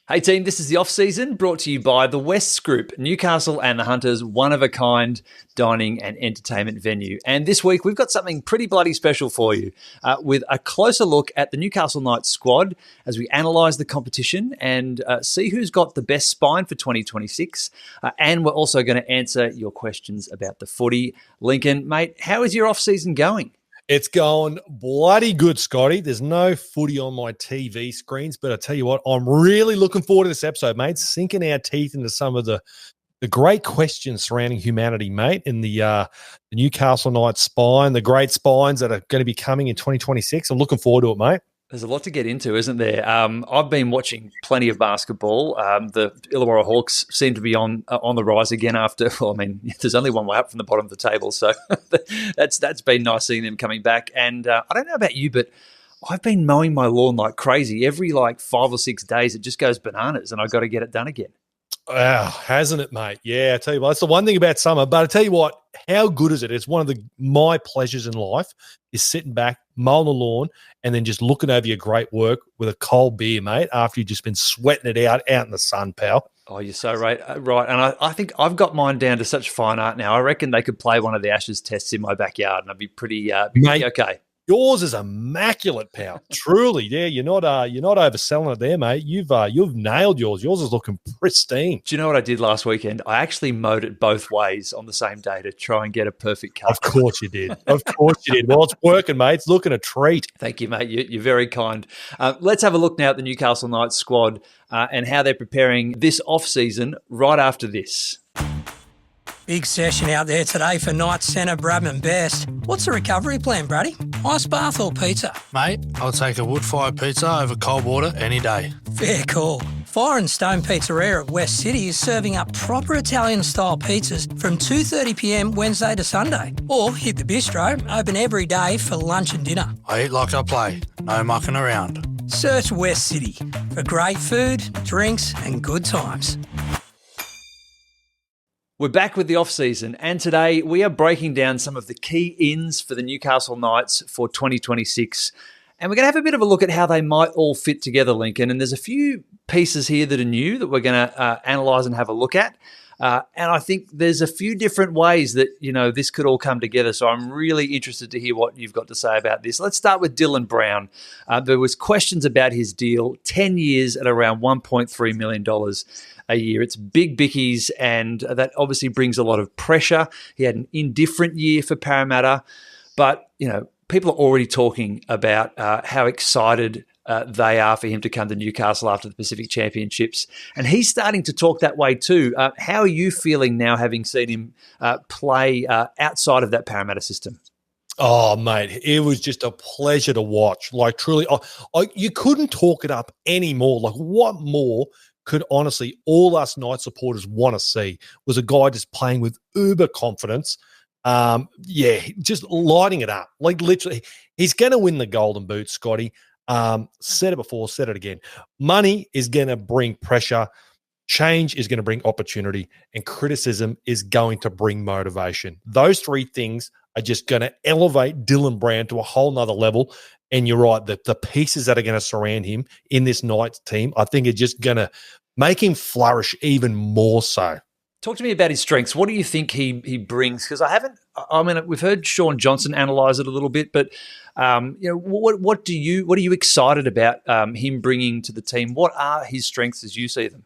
Hey team, this is the off-season brought to you by the Wests Group, Newcastle and the Hunters' one-of-a-kind dining and entertainment venue. And this week we've got something pretty bloody special for you with a closer look at the Newcastle Knights squad as we analyse the competition and see who's got the best spine for 2026. And we're also going to answer your questions about the footy. Lincoln, mate, how is your off-season going? It's going bloody good, Scotty. There's no footy on my TV screens, but I tell you what, I'm really looking forward to this episode, mate. Sinking our teeth into some of the great questions surrounding humanity, mate, in the Newcastle Knights spine, the great spines that are going to be coming in 2026. I'm looking forward to it, mate. There's a lot to get into, isn't there? I've been watching plenty of basketball. The Illawarra Hawks seem to be on the rise again after, there's only one way up from the bottom of the table. So that's been nice seeing them coming back. And I don't know about you, but I've been mowing my lawn like crazy. Every 5 or 6 days, it just goes bananas and I've got to get it done again. Wow, hasn't it, mate? Yeah, I tell you what, that's the one thing about summer. But I tell you what, how good is it? It's one of my pleasures in life is sitting back, mowing the lawn, and then just looking over your great work with a cold beer, mate, after you've just been sweating it out in the sun, pal. Oh, you're so right. Right. And I think I've got mine down to such fine art now. I reckon they could play one of the Ashes tests in my backyard and I'd be pretty okay. Yours is immaculate, pal. Truly, yeah. You're not overselling it there, mate. You've nailed yours. Yours is looking pristine. Do you know what I did last weekend? I actually mowed it both ways on the same day to try and get a perfect cut. Of course you did. Of course you did. Well, it's working, mate. It's looking a treat. Thank you, mate. You're very kind. Let's have a look now at the Newcastle Knights squad and how they're preparing this off-season right after this. Big session out there today for Knights centre Bradman Best. What's the recovery plan, Braddy? Ice bath or pizza? Mate, I'll take a wood-fired pizza over cold water any day. Fair call. Fire and Stone Pizzeria at West City is serving up proper Italian-style pizzas from 2:30pm Wednesday to Sunday. Or hit the bistro, open every day for lunch and dinner. I eat like I play, no mucking around. Search West City for great food, drinks and good times. We're back with the off-season, and today we are breaking down some of the key ins for the Newcastle Knights for 2026. And we're going to have a bit of a look at how they might all fit together, Lincoln. And there's a few pieces here that are new that we're going to analyse and have a look at. And I think there's a few different ways that, this could all come together. So I'm really interested to hear what you've got to say about this. Let's start with Dylan Brown. There was questions about his deal, 10 years at around $1.3 million a year. It's big bickies, and that obviously brings a lot of pressure. He had an indifferent year for Parramatta, but, people are already talking about how excited they are for him to come to Newcastle after the Pacific Championships. And he's starting to talk that way too. How are you feeling now, having seen him play outside of that Parramatta system? Oh, mate, it was just a pleasure to watch. Truly, you couldn't talk it up anymore. What more could honestly all us Knights supporters want to see was a guy just playing with uber confidence. Just lighting it up. Literally, he's going to win the Golden Boot, Scotty. Said it before, said it again. Money is going to bring pressure. Change is going to bring opportunity, and criticism is going to bring motivation. Those three things are just going to elevate Dylan Brown to a whole nother level. And you're right, the pieces that are going to surround him in this Knights team, I think are just going to make him flourish even more so. Talk to me about his strengths. What do you think he brings? Because we've heard Sean Johnson analyse it a little bit, but what are you excited about him bringing to the team? What are his strengths as you see them?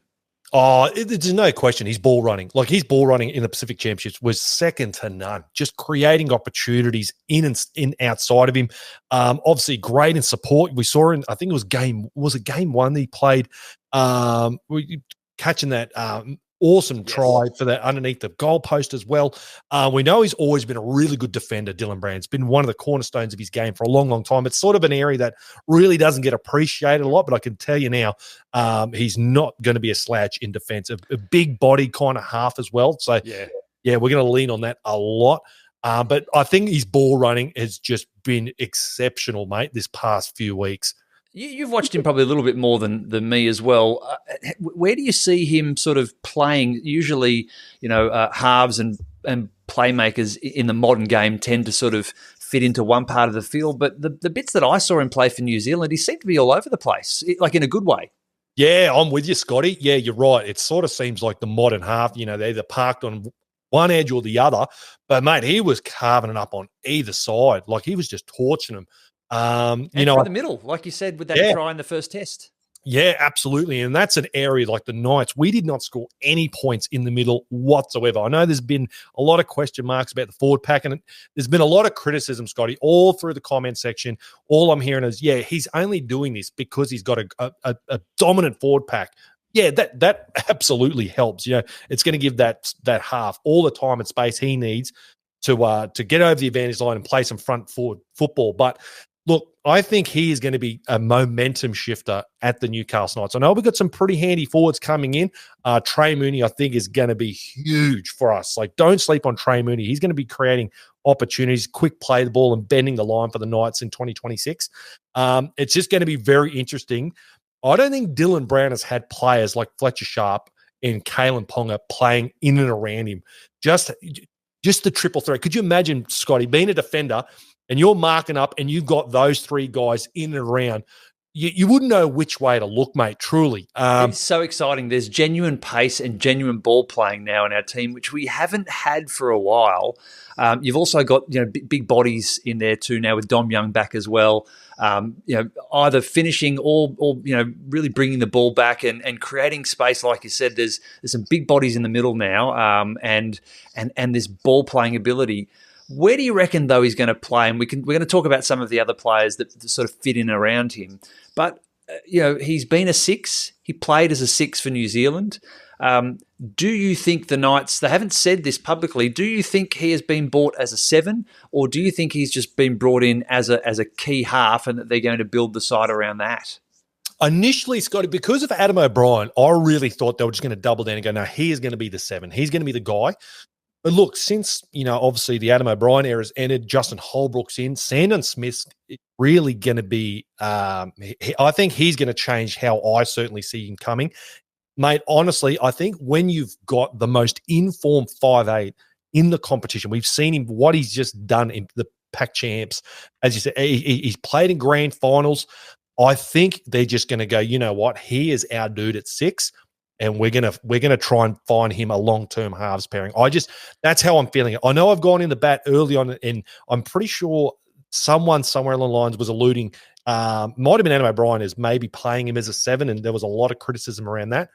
Oh, there's no question. His ball running, his ball running in the Pacific Championships was second to none. Just creating opportunities in and outside of him. Obviously, great in support. We saw I think it was game one that he played, catching that awesome try for that underneath the goalpost as well. We know he's always been a really good defender, Dylan Brown. It's been one of the cornerstones of his game for a long, long time. It's sort of an area that really doesn't get appreciated a lot, but I can tell you now, he's not going to be a slouch in defense. A big body kind of half as well. So, we're going to lean on that a lot. But I think his ball running has just been exceptional, mate, this past few weeks. You've watched him probably a little bit more than me as well. Where do you see him sort of playing? Usually, halves and playmakers in the modern game tend to sort of fit into one part of the field. But the bits that I saw him play for New Zealand, he seemed to be all over the place, in a good way. Yeah, I'm with you, Scotty. Yeah, you're right. It sort of seems like the modern half, they're either parked on one edge or the other. But, mate, he was carving it up on either side. Like, he was just torching them. And through the middle, like you said, with that try in the first test. Yeah, absolutely. And that's an area like the Knights. We did not score any points in the middle whatsoever. I know there's been a lot of question marks about the forward pack, and there's been a lot of criticism, Scotty, all through the comment section. All I'm hearing is, he's only doing this because he's got a dominant forward pack. Yeah, that absolutely helps. It's going to give that half all the time and space he needs to get over the advantage line and play some front forward football. But look, I think he is going to be a momentum shifter at the Newcastle Knights. I know we've got some pretty handy forwards coming in. Trey Mooney, I think, is going to be huge for us. Like, don't sleep on Trey Mooney. He's going to be creating opportunities, quick play the ball and bending the line for the Knights in 2026. It's just going to be very interesting. I don't think Dylan Brown has had players like Fletcher Sharp and Kalen Ponga playing in and around him. Just the triple threat. Could you imagine, Scotty, being a defender and you're marking up and you've got those three guys in and around? You wouldn't know which way to look, mate, truly. It's so exciting. There's genuine pace and genuine ball playing now in our team, which we haven't had for a while. You've also got big bodies in there too now with Dom Young back as well. Either finishing or really bringing the ball back and creating space. Like you said, there's some big bodies in the middle now, and this ball playing ability. Where do you reckon, though, he's going to play? And we're going to talk about some of the other players that sort of fit in around him. But, he's been a 6. He played as a 6 for New Zealand. Do you think the Knights, they haven't said this publicly, do you think he has been bought as a 7, or do you think he's just been brought in as a key half and that they're going to build the side around that? Initially, Scotty, because of Adam O'Brien, I really thought they were just going to double down and go, no, he is going to be the 7. He's going to be the guy. But look, since, obviously the Adam O'Brien era has ended, Justin Holbrook's in, Sandon Smith's really going to be, I think he's going to change how I certainly see him coming. Mate, honestly, I think when you've got the most informed 5'8" in the competition, we've seen him, what he's just done in the Pac Champs. As you said, he's played in grand finals. I think they're just going to go, you know what, he is our dude at 6. And we're gonna try and find him a long-term halves pairing. That's how I'm feeling it. I know I've gone in the bat early on, and I'm pretty sure someone somewhere along the lines was alluding, might have been Adam O'Brien, as maybe playing him as a 7, and there was a lot of criticism around that.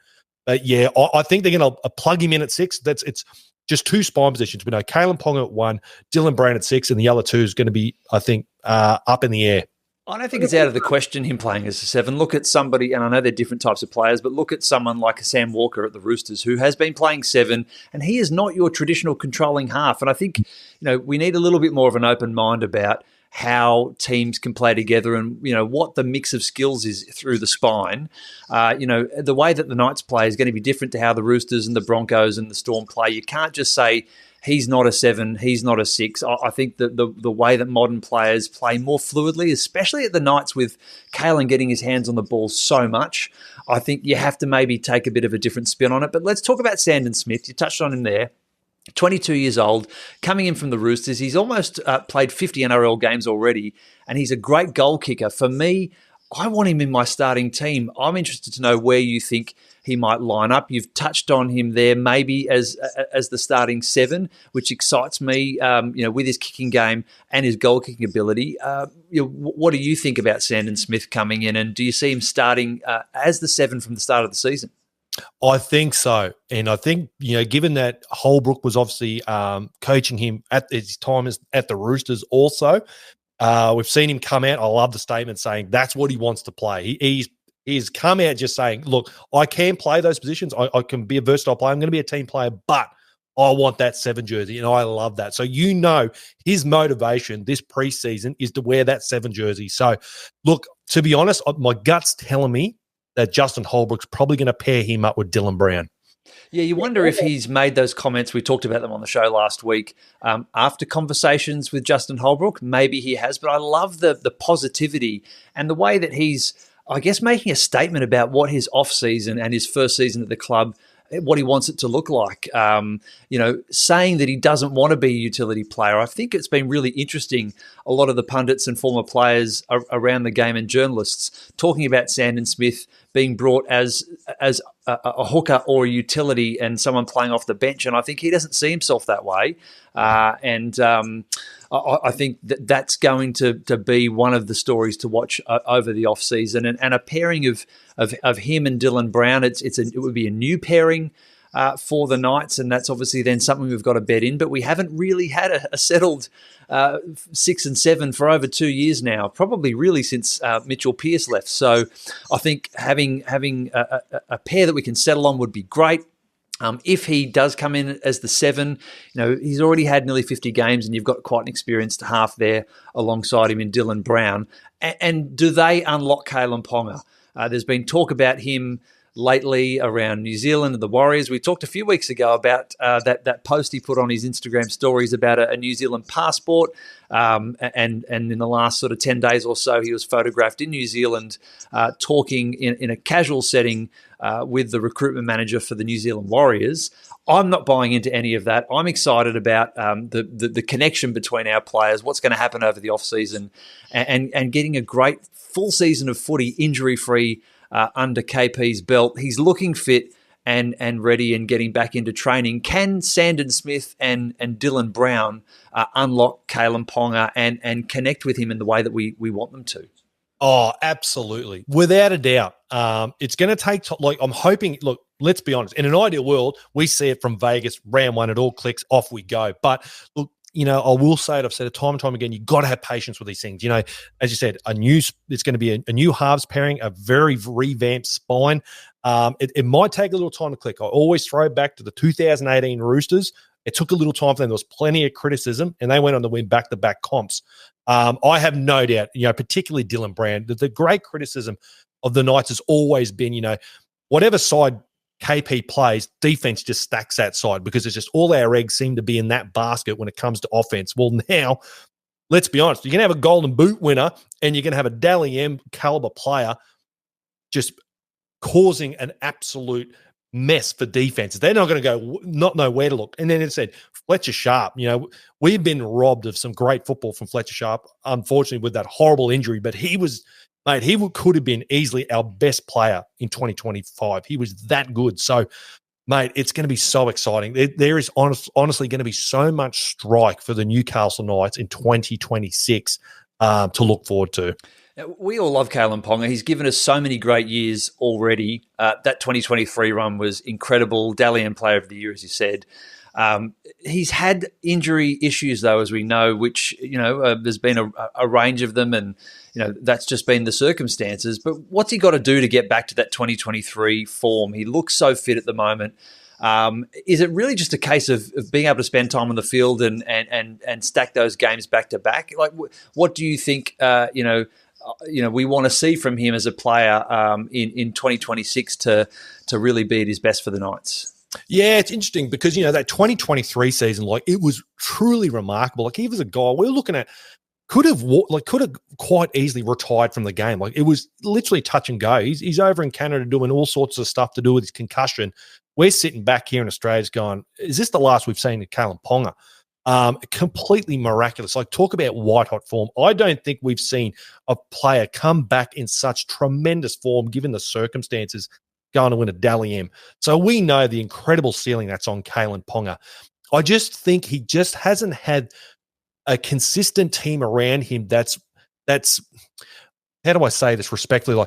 But yeah, I think they're gonna plug him in at 6. It's just 2 spine positions. We know Kalen Ponga at 1, Dylan Brown at 6, and the other 2 is going to be, I think, up in the air. I don't think it's out of the question him playing as a 7. Look at somebody, and I know they're different types of players, but look at someone like a Sam Walker at the Roosters who has been playing 7, and he is not your traditional controlling half. And I think, we need a little bit more of an open mind about how teams can play together and, what the mix of skills is through the spine. The way that the Knights play is going to be different to how the Roosters and the Broncos and the Storm play. You can't just say, he's not a 7, he's not a 6. I think that the way that modern players play more fluidly, especially at the Knights with Kalen getting his hands on the ball so much, I think you have to maybe take a bit of a different spin on it. But let's talk about Sandon Smith. You touched on him there. 22 years old, coming in from the Roosters. He's almost played 50 NRL games already, and he's a great goal kicker. For me, I want him in my starting team. I'm interested to know where you think he might line up. You've touched on him there, maybe as the starting 7, which excites me. With his kicking game and his goal kicking ability. What do you think about Sandon Smith coming in, and do you see him starting as the 7 from the start of the season? I think so. And I think, given that Holbrook was obviously coaching him at his time at the Roosters also, we've seen him come out. I love the statement saying that's what he wants to play. He's come out just saying, look, I can play those positions. I can be a versatile player. I'm going to be a team player, but I want that 7 jersey, and I love that. So his motivation this preseason is to wear that 7 jersey. So, look, to be honest, my gut's telling me that Justin Holbrook's probably going to pair him up with Dylan Brown. Yeah, you wonder if he's made those comments. We talked about them on the show last week. After conversations with Justin Holbrook, maybe he has, but I love the positivity and the way that he's, I guess, making a statement about what his off-season and his first season at the club what he wants it to look like. Saying that he doesn't want to be a utility player. I think it's been really interesting. A lot of the pundits and former players around the game and journalists talking about Sandon Smith being brought as a hooker or a utility and someone playing off the bench. And I think he doesn't see himself that way. I think that's going to be one of the stories to watch over the off season, and a pairing of him and Dylan Brown. It would be a new pairing for the Knights, and that's obviously then something we've got to bet in. But we haven't really had a settled 6 and 7 for over 2 years now, probably really since Mitchell Pearce left. So I think having a pair that we can settle on would be great. If he does come in as the 7, he's already had nearly 50 games, and you've got quite an experienced half there alongside him in Dylan Brown. And do they unlock Kalen Ponga? There's been talk about him lately around New Zealand and the Warriors. We talked a few weeks ago about that post he put on his Instagram stories about a New Zealand passport. And in the last sort of 10 days or so, he was photographed in New Zealand talking in a casual setting with the recruitment manager for the New Zealand Warriors. I'm not buying into any of that. I'm excited about the connection between our players, what's going to happen over the off-season, and getting a great full season of footy injury-free under KP's belt. He's looking fit and ready and getting back into training. Can Sandon Smith and Dylan Brown unlock Kalen Ponga and connect with him in the way that we want them to? Oh, absolutely. Without a doubt. It's going to take time. Like, I'm hoping, look, let's be honest. In an ideal world, we see it from Vegas, round one, it all clicks, off we go. But look, I will say it, I've said it time and time again, you've got to have patience with these things. As you said, it's going to be a new halves pairing, a very revamped spine. It might take a little time to click. I always throw back to the 2018 Roosters. It took a little time for them. There was plenty of criticism, and they went on to win back-to-back comps. I have no doubt, particularly Dylan Brown, that the great criticism of the Knights has always been, whatever side KP plays, defense just stacks that side because it's just all our eggs seem to be in that basket when it comes to offense. Well, now, let's be honest, you're going to have a golden boot winner and you're going to have a Dally M caliber player just causing an absolute mess for defenses. They're not going to not know where to look. And then it said, Fletcher Sharp, we've been robbed of some great football from Fletcher Sharp, unfortunately, with that horrible injury, but he could have been easily our best player in 2025. He was that good. So, mate, it's going to be so exciting. There is honestly going to be so much strike for the Newcastle Knights in 2026 to look forward to. We all love Kalen Ponga. He's given us so many great years already. That 2023 run was incredible. Dally M Player of the Year, as you said. He's had injury issues, though, as we know, which, there's been a range of them, and, that's just been the circumstances. But what's he got to do to get back to that 2023 form? He looks so fit at the moment. Is it really just a case of being able to spend time on the field and stack those games back to back? Like, what do you think, we want to see from him as a player in 2026 to really be at his best for the Knights? Yeah, it's interesting because, that 2023 season, it was truly remarkable. He was a guy we were looking at, could have quite easily retired from the game. It was literally touch and go. He's over in Canada doing all sorts of stuff to do with his concussion. We're sitting back here in Australia going, is this the last we've seen of Kalen Ponga? Completely miraculous. Talk about white hot form. I don't think we've seen a player come back in such tremendous form given the circumstances going to win a Dally M. So we know the incredible ceiling that's on Kalen Ponga. I just think he just hasn't had a consistent team around him that's how do I say this respectfully,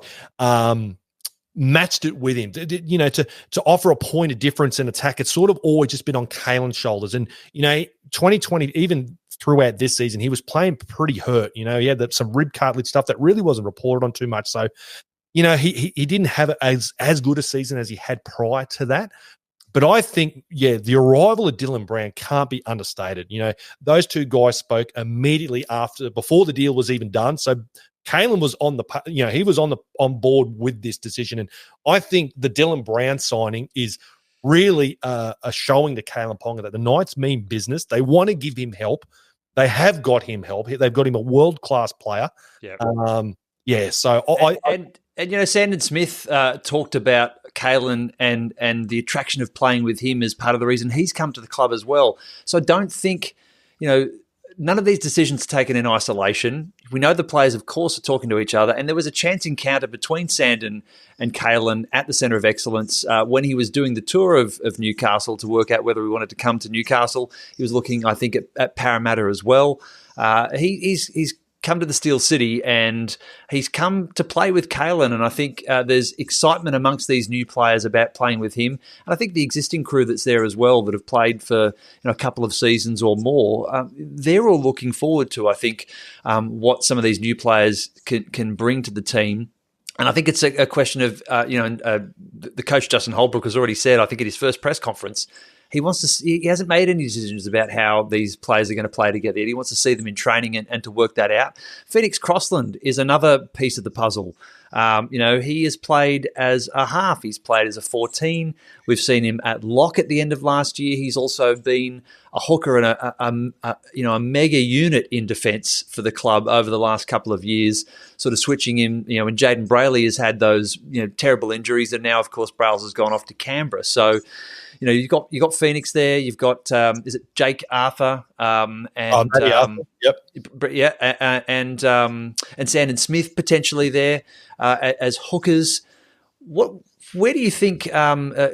matched it with him, to offer a point of difference in attack. It's sort of always just been on Kalen's shoulders. And, 2020, even throughout this season, he was playing pretty hurt. He had some rib cartilage stuff that really wasn't reported on too much. So, he didn't have as good a season as he had prior to that. But I think, the arrival of Dylan Brown can't be understated. Those two guys spoke immediately before the deal was even done. So Kalen was he was on board with this decision. And I think the Dylan Brown signing is really a showing to Kalen Ponga that the Knights mean business. They want to give him help. They have got him help. They've got him a world-class player. Yeah. So Sandon Smith talked about Kalen and the attraction of playing with him is part of the reason he's come to the club as well. So I don't think, none of these decisions are taken in isolation. We know the players, of course, are talking to each other, and there was a chance encounter between Sandon and Kalen at the Centre of Excellence when he was doing the tour of Newcastle to work out whether he wanted to come to Newcastle. He was looking, I think, at Parramatta as well. He's come to the Steel City and he's come to play with Kalen, and I think there's excitement amongst these new players about playing with him. And I think the existing crew that's there as well that have played for a couple of seasons or more, they're all looking forward to, I think, what some of these new players can bring to the team. And I think it's a question of, the coach Justin Holbrook has already said, I think at his first press conference, he hasn't made any decisions about how these players are going to play together. He wants to see them in training and to work that out. Phoenix Crossland is another piece of the puzzle. He has played as a half. He's played as a 14. We've seen him at lock at the end of last year. He's also been a hooker and a mega unit in defence for the club over the last couple of years, sort of switching him, when Jaden Brayley has had those, terrible injuries, and now, of course, Brales has gone off to Canberra. So, you've got Phoenix there. You've got is it Jake Arthur and Sandon Smith potentially there as hookers. Where do you think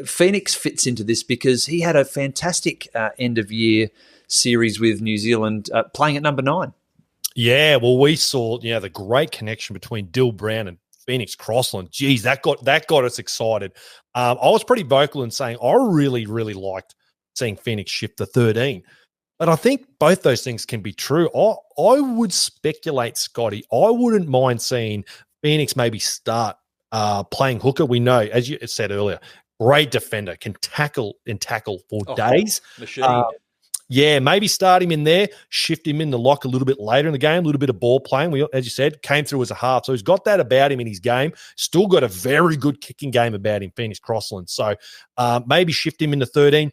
Phoenix fits into this? Because he had a fantastic end of year series with New Zealand, playing at number 9. Yeah, well, we saw the great connection between Dill Brown and Phoenix Crossland. Geez, that got us excited. I was pretty vocal in saying I really, really liked seeing Phoenix shift to 13. But I think both those things can be true. I would speculate, Scotty, I wouldn't mind seeing Phoenix maybe start playing hooker. We know, as you said earlier, great defender, can tackle for days. Yeah, maybe start him in there, shift him in the lock a little bit later in the game, a little bit of ball playing. We, as you said, came through as a half. So he's got that about him in his game. Still got a very good kicking game about him, Phoenix Crossland. So maybe shift him into 13.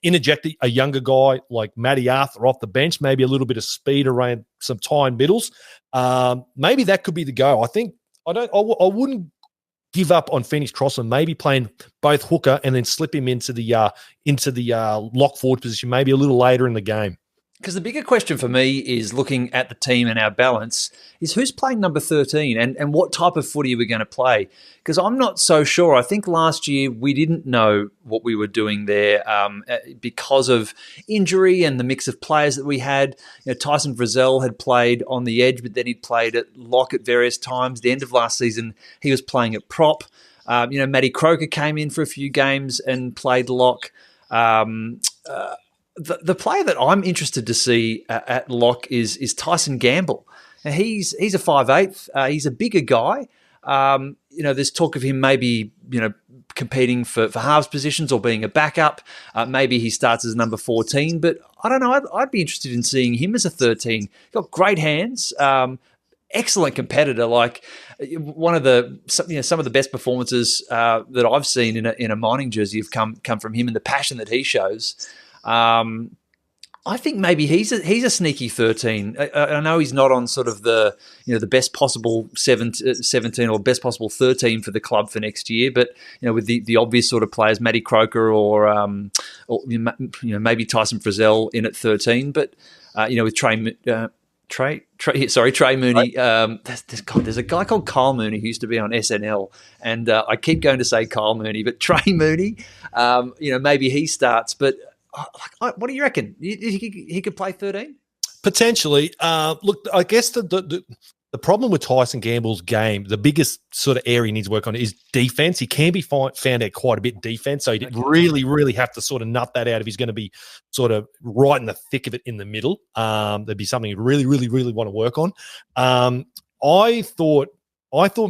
Interject a younger guy like Matty Arthur off the bench, maybe a little bit of speed around some time middles. Maybe that could be the go. I think I wouldn't give up on Phoenix Crossland, maybe playing both hooker and then slip him into the lock forward position maybe a little later in the game. Because the bigger question for me is looking at the team and our balance is who's playing number 13 and what type of footy are we going to play? Because I'm not so sure. I think last year we didn't know what we were doing there because of injury and the mix of players that we had. Tyson Frizzell had played on the edge, but then he'd played at lock at various times. The end of last season, he was playing at prop. Matty Croker came in for a few games and played lock. The player that I'm interested to see at lock is Tyson Gamble. Now he's a 5'8". He's a bigger guy. There's talk of him maybe competing for halves positions or being a backup. Maybe he starts as number 14, but I don't know. I'd be interested in seeing him as a 13. Got great hands. Excellent competitor. Like some of the best performances that I've seen in a Mining jersey have come from him and the passion that he shows. I think maybe he's a sneaky 13. I know he's not on sort of the best possible 17 or best possible 13 for the club for next year, but with the obvious sort of players, Matty Croker or maybe Tyson Frizzell in at 13, but with Trey Mooney. There's a guy called Kyle Mooney who used to be on SNL, and I keep going to say Kyle Mooney, but Trey Mooney, maybe he starts, but. What do you reckon? He could play 13? Potentially. Look, I guess the problem with Tyson Gamble's game, the biggest sort of area he needs to work on is defense. He can be found out quite a bit in defense, so he really, really have to sort of nut that out if he's going to be sort of right in the thick of it in the middle. That'd be something you really, really, really want to work on. I thought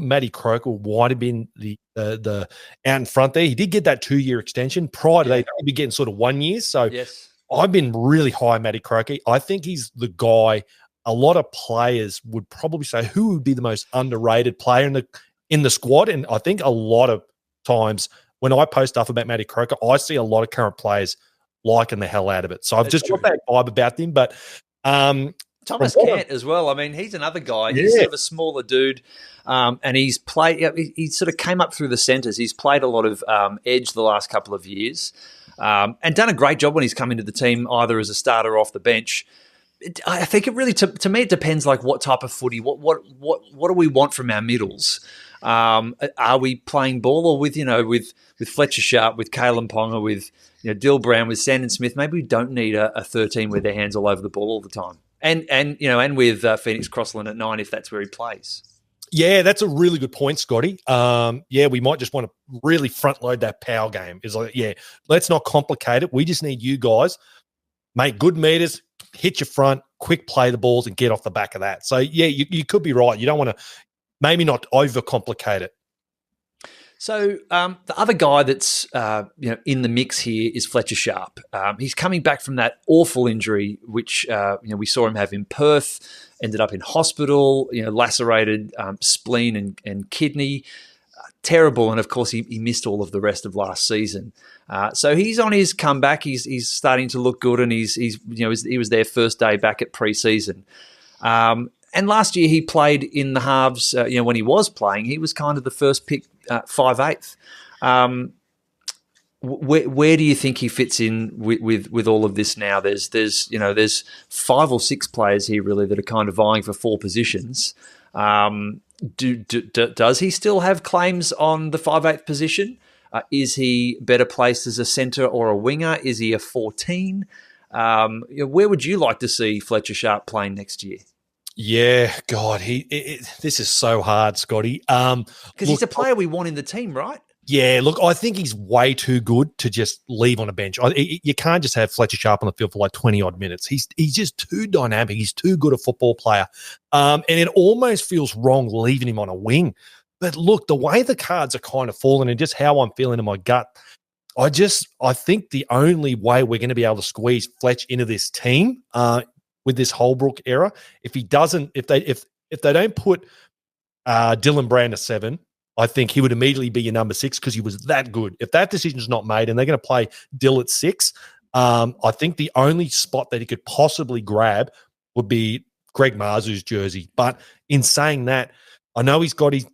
Matty Croker might have been the out in front there. He did get that 2-year extension. Prior to that, he'd be getting sort of 1 year. So yes. I've been really high on Matty Croker. I think he's the guy a lot of players would probably say who would be the most underrated player in the squad. And I think a lot of times when I post stuff about Matty Croker, I see a lot of current players liking the hell out of it. So I've just got that vibe about him. But Thomas Kent as well. I mean, he's another guy. He's sort of a smaller dude, and he's played. He sort of came up through the centres. He's played a lot of edge the last couple of years, and done a great job when he's come into the team, either as a starter or off the bench. I think it really, to me, it depends like what type of footy. What do we want from our middles? Are we playing ball, or with Fletcher Sharp, with Kalen Ponga, with Dill Brown, with Sandon Smith? Maybe we don't need a 13 with their hands all over the ball all the time. And with Phoenix Crossland at 9 if that's where he plays. Yeah, that's a really good point, Scotty. We might just want to really front load that power game. It's like, let's not complicate it. We just need you guys make good meters, hit your front, quick play the balls, and get off the back of that. So you could be right. You don't want to maybe not overcomplicate it. So the other guy that's in the mix here is Fletcher Sharp. He's coming back from that awful injury, which we saw him have in Perth. Ended up in hospital. Lacerated spleen and kidney. Terrible, and of course he missed all of the rest of last season. So he's on his comeback. He's starting to look good, and he was their first day back at pre-season. And last year he played in the halves. When he was playing, he was kind of the first pick, 5/8. Where do you think he fits in with all of this now? There's 5 or 6 players here really that are kind of vying for 4 positions. Does he still have claims on the 5/8 position? Is he better placed as a centre or a winger? Is he a 14? Where would you like to see Fletcher Sharp playing next year? Yeah, God, this is so hard, Scotty. Because he's a player we want in the team, right? Yeah, look, I think he's way too good to just leave on a bench. You can't just have Fletcher Sharp on the field for like 20-odd minutes. He's just too dynamic. He's too good a football player. And it almost feels wrong leaving him on a wing. But look, the way the cards are kind of falling and just how I'm feeling in my gut, I think the only way we're going to be able to squeeze Fletch into this team with this Holbrook era, if they don't put Dylan Brand to 7, I think he would immediately be your number 6 because he was that good. If that decision's not made and they're going to play Dill at 6, I think the only spot that he could possibly grab would be Greg Marzu's jersey. But in saying that, I know he's got he's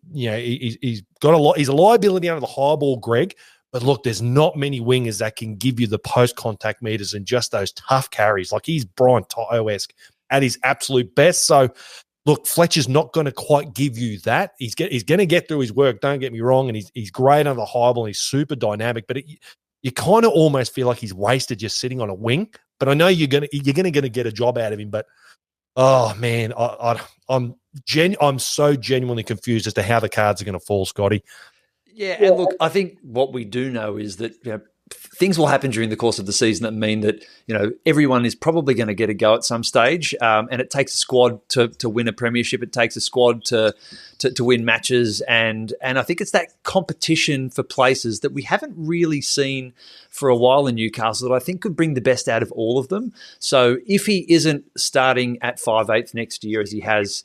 got a lot. He's a liability under the high ball, Greg. But look, there's not many wingers that can give you the post-contact meters and just those tough carries. Like he's Brian Tyler-esque at his absolute best. So, look, Fletcher's not going to quite give you that. He's going to get through his work, don't get me wrong, and he's great under the high ball and he's super dynamic, but you kind of almost feel like he's wasted just sitting on a wing. But I know you're going to get a job out of him, but oh, man, I'm so genuinely confused as to how the cards are going to fall, Scotty. Yeah, and look, I think what we do know is that things will happen during the course of the season that mean that everyone is probably going to get a go at some stage, and it takes a squad to win a premiership. It takes a squad to win matches, and I think it's that competition for places that we haven't really seen for a while in Newcastle that I think could bring the best out of all of them. So if he isn't starting at 5/8 next year as he has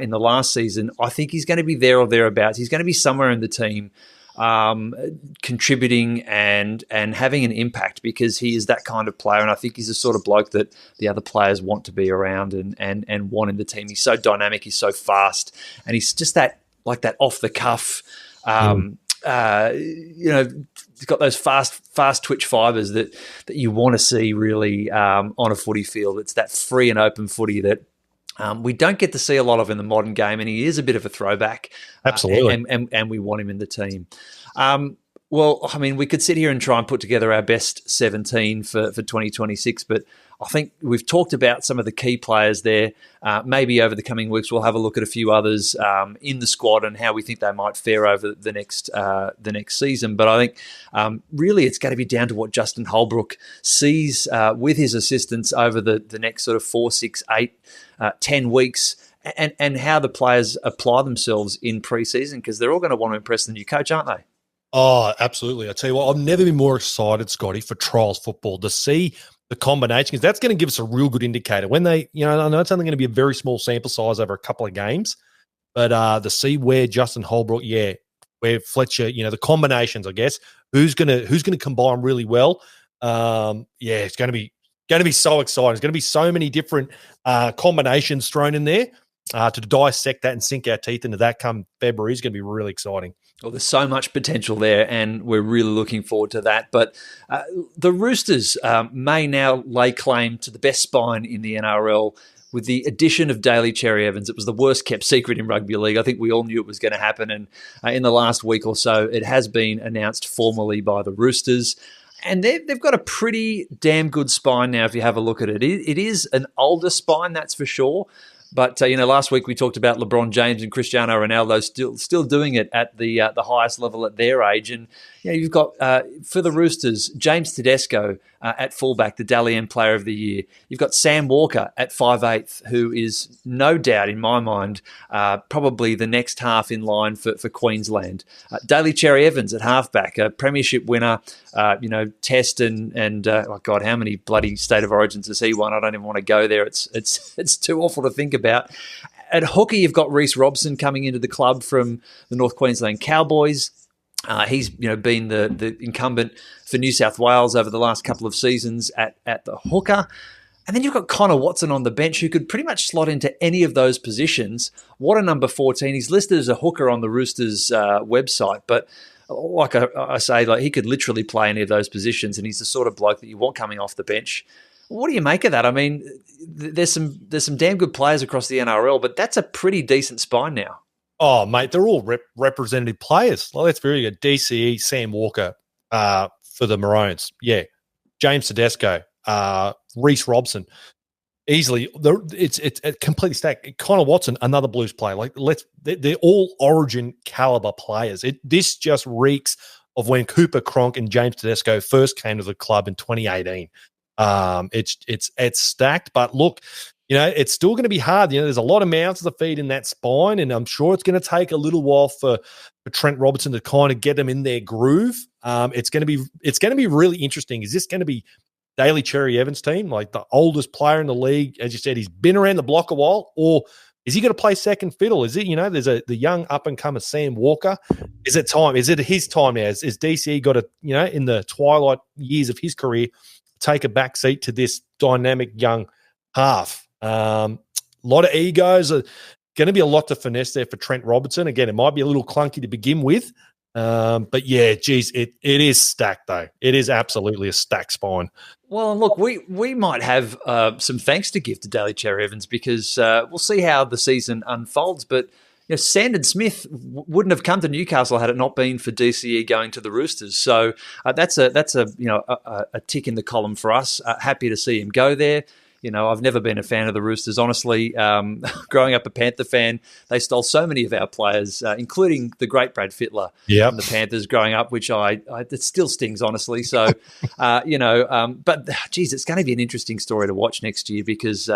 in the last season, I think he's going to be there or thereabouts. He's going to be somewhere in the team, contributing and having an impact because he is that kind of player, and I think he's the sort of bloke that the other players want to be around and want in the team. He's so dynamic, he's so fast, and he's just that off the cuff. He's got those fast twitch fibers that you want to see really on a footy field. It's that free and open footy that we don't get to see a lot of in the modern game, and he is a bit of a throwback. Absolutely. And we want him in the team. Well, I mean, we could sit here and try and put together our best 17 for 2026, but I think we've talked about some of the key players there. Maybe over the coming weeks, we'll have a look at a few others in the squad and how we think they might fare over the next season. But I think really it's going to be down to what Justin Holbrook sees with his assistants over the next sort of 4, 6, 8, 10 weeks, and how the players apply themselves in pre-season, because they're all going to want to impress the new coach, aren't they? Oh, absolutely. I tell you what, I've never been more excited, Scotty, for trials football to see the combination, because that's going to give us a real good indicator. When they, I know it's only going to be a very small sample size over a couple of games, but to see where Justin Holbrook, where Fletcher, the combinations, I guess, who's going to combine really well. It's going to be Going to be so exciting. There's going to be so many different combinations thrown in there to dissect that and sink our teeth into that come February is going to be really exciting. Well, there's so much potential there, and we're really looking forward to that. But the Roosters may now lay claim to the best spine in the NRL with the addition of Daly Cherry Evans. It was the worst kept secret in rugby league. I think we all knew it was going to happen, and in the last week or so, it has been announced formally by the Roosters. And they've got a pretty damn good spine now if you have a look at it. It is an older spine, that's for sure. But, last week we talked about LeBron James and Cristiano Ronaldo still doing it at the highest level at their age. And, you've got, for the Roosters, James Tedesco at fullback, the Dally M Player of the Year. You've got Sam Walker at 5'8", who is no doubt, in my mind, probably the next half in line for Queensland. Daly Cherry Evans at halfback, a premiership winner, Test and oh God, how many bloody State of Origins has he won? I don't even want to go there. It's too awful to think about. At hooker, you've got Reece Robson coming into the club from the North Queensland Cowboys. He's been the incumbent for New South Wales over the last couple of seasons at the hooker. And then you've got Connor Watson on the bench who could pretty much slot into any of those positions. What a number 14. He's listed as a hooker on the Roosters website, but like I say, like he could literally play any of those positions, and he's the sort of bloke that you want coming off the bench. What do you make of that? I mean, there's some damn good players across the NRL, but that's a pretty decent spine now. Oh, mate, they're all representative players. Well, that's very good. DCE, Sam Walker for the Maroons. Yeah. James Tedesco, Reece Robson. Easily, it's completely stacked. Connor Watson, another Blues player. They're all Origin caliber players. This just reeks of when Cooper Cronk and James Tedesco first came to the club in 2018. It's stacked, but look, it's still going to be hard. There's a lot of mouths to feed in that spine, and I'm sure it's going to take a little while for Trent Robertson to kind of get them in their groove. It's going to be really interesting. Is this going to be Daly Cherry Evans' team, like the oldest player in the league? As you said, he's been around the block a while, or is he going to play second fiddle? Is it, there's the young up-and-comer Sam Walker. Is it time? Is it his time now? Is DCE got to, in the twilight years of his career, take a back seat to this dynamic young half? A lot of egos. Are going to be a lot to finesse there for Trent Robertson. Again, it might be a little clunky to begin with. But yeah, geez, it is stacked though. It is absolutely a stacked spine. Well, and look, we might have some thanks to give to Daly Cherry Evans because we'll see how the season unfolds. But Sandon Smith wouldn't have come to Newcastle had it not been for DCE going to the Roosters. So that's a tick in the column for us. Happy to see him go there. I've never been a fan of the Roosters, honestly. Growing up a Panther fan, they stole so many of our players, including the great Brad Fittler from the Panthers growing up, which it still stings, honestly. So, but geez, it's going to be an interesting story to watch next year because,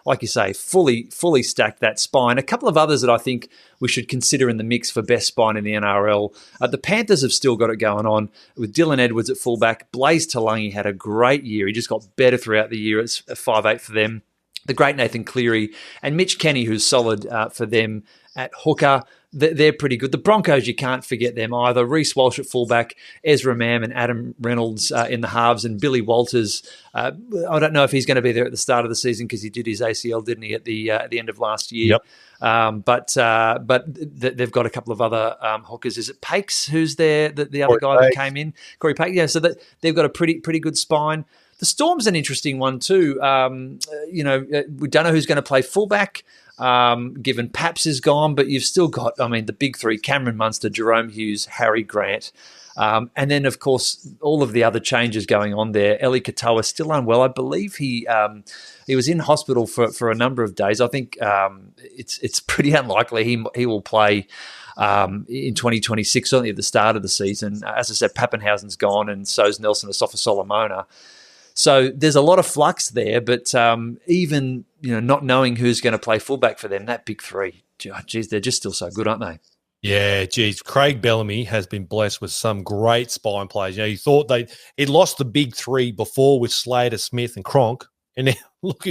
like you say, fully stacked that spine. A couple of others that I think we should consider in the mix for best spine in the NRL. The Panthers have still got it going on with Dylan Edwards at fullback. Blaze Talangi had a great year. He just got better throughout the year. It's 5'8" for them. The great Nathan Cleary and Mitch Kenny, who's solid for them at hooker. They're pretty good. The Broncos, you can't forget them either. Reece Walsh at fullback, Ezra Mam and Adam Reynolds in the halves, and Billy Walters. I don't know if he's going to be there at the start of the season because he did his ACL, didn't he, at the end of last year? Yep. But they've got a couple of other hookers. Is it Pakes who's there? The other guy that came in, Corey Pakes. Yeah, so they've got a pretty good spine. The Storm's an interesting one too. We don't know who's going to play fullback. Given Paps is gone, but you've still got, the big three, Cameron Munster, Jerome Hughes, Harry Grant. And then, of course, all of the other changes going on there. Eli Katoa still unwell. I believe he was in hospital for a number of days. I think it's pretty unlikely he will play in 2026, certainly at the start of the season. As I said, Pappenhausen's gone, and so's Nelson Asofa-Solomona. So there's a lot of flux there, but even not knowing who's going to play fullback for them, that big three, geez, they're just still so good, aren't they? Yeah, geez. Craig Bellamy has been blessed with some great spine players. You thought he'd lost the big three before with Slater, Smith, and Cronk, and now look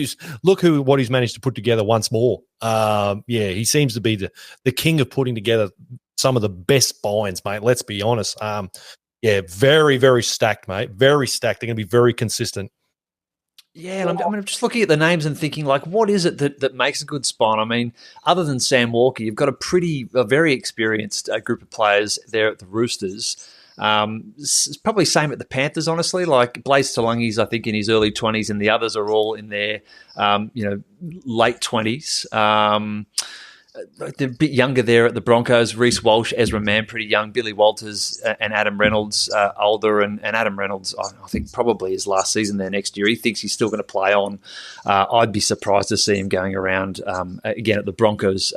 what he's managed to put together once more. He seems to be the king of putting together some of the best spines, mate. Let's be honest. Yeah, very, very stacked, mate. Very stacked. They're going to be very consistent. Yeah, and I'm just looking at the names and thinking, like, what is it that makes a good spine? I mean, other than Sam Walker, you've got a very experienced group of players there at the Roosters. It's probably same at the Panthers, honestly. Like Blaze Talungi's, I think, in his early 20s, and the others are all in their, late 20s. They're a bit younger there at the Broncos. Reece Walsh, Ezra Mann, pretty young. Billy Walters and Adam Reynolds, older. And Adam Reynolds, I think, probably his last season there next year. He thinks he's still going to play on. I'd be surprised to see him going around again at the Broncos.